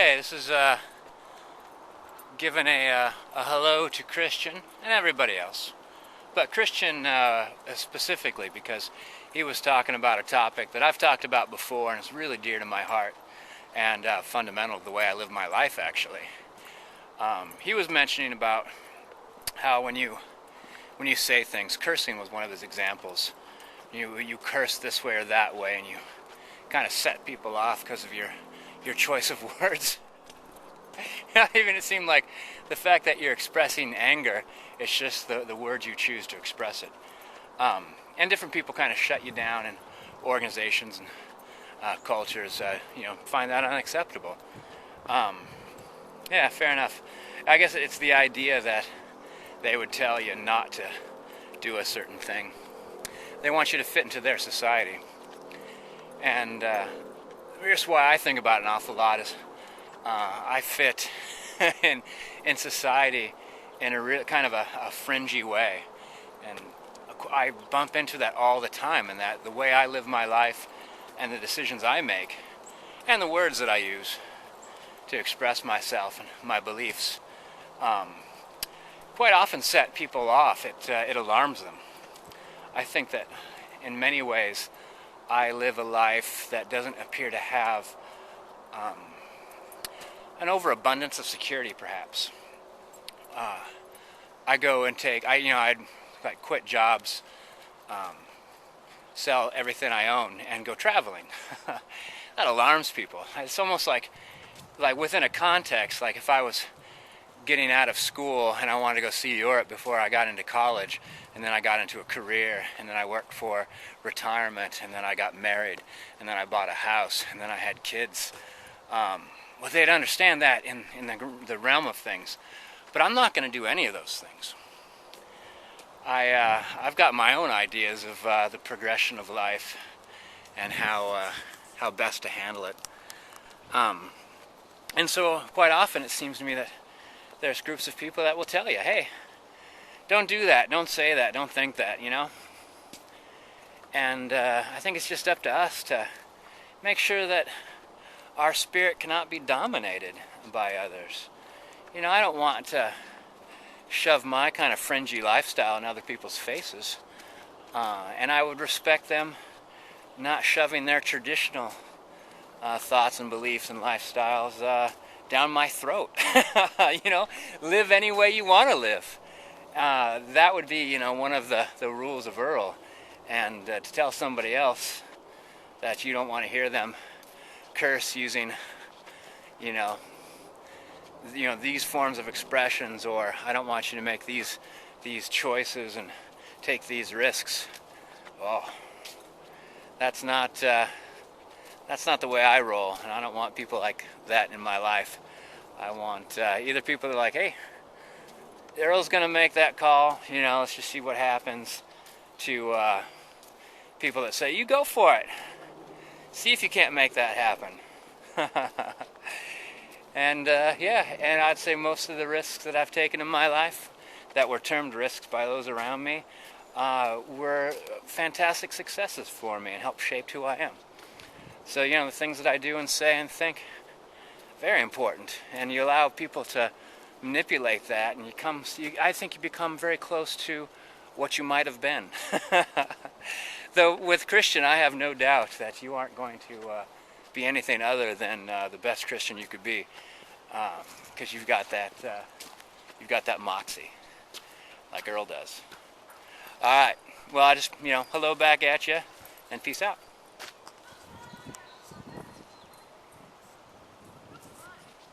Hey, this is giving a hello to Christian and everybody else. But Christian specifically because he was talking about a topic that I've talked about before and it's really dear to my heart and fundamental to the way I live my life, actually. He was mentioning about how when you say things, cursing was one of his examples. You curse this way or that way and you kind of set people off because of your choice of words. Even it seemed like the fact that you're expressing anger, it's just the words you choose to express it. And different people kind of shut you down, and organizations and cultures, find that unacceptable. Yeah, fair enough. I guess it's the idea that they would tell you not to do a certain thing. They want you to fit into their society. And here's why I think about it an awful lot is I fit in society in a real kind of a fringy way, and I bump into that all the time. And that the way I live my life, and the decisions I make, and the words that I use to express myself and my beliefs, quite often set people off. It alarms them. I think that in many ways I live a life that doesn't appear to have an overabundance of security, perhaps. I go and I'd like quit jobs, sell everything I own, and go traveling. That alarms people. It's almost like within a context, like if I was getting out of school and I wanted to go see Europe before I got into college, and then I got into a career, and then I worked for retirement, and then I got married, and then I bought a house, and then I had kids. Well, they'd understand that in the realm of things, but I'm not going to do any of those things. I've got my own ideas of the progression of life and how best to handle it. And so quite often it seems to me that there's groups of people that will tell you, hey, don't do that, don't say that, don't think that, And I think it's just up to us to make sure that our spirit cannot be dominated by others. I don't want to shove my kind of fringy lifestyle in other people's faces. And I would respect them not shoving their traditional thoughts and beliefs and lifestyles down my throat. Live any way you want to live. That would be, one of the rules of Earl. And to tell somebody else that you don't want to hear them curse using, these forms of expressions, or I don't want you to make these choices and take these risks. Oh, that's not the way I roll, and I don't want people like that in my life. I want either people that are like, hey, Earl's gonna make that call, let's just see what happens, to people that say, you go for it. See if you can't make that happen. And and I'd say most of the risks that I've taken in my life that were termed risks by those around me were fantastic successes for me and helped shape who I am. So, the things that I do and say and think, very important. And you allow people to manipulate that, and I think you become very close to what you might have been. Though with Christian, I have no doubt that you aren't going to be anything other than the best Christian you could be, because you've got that moxie, like Earl does. All right. Well, I just hello back at you, and peace out.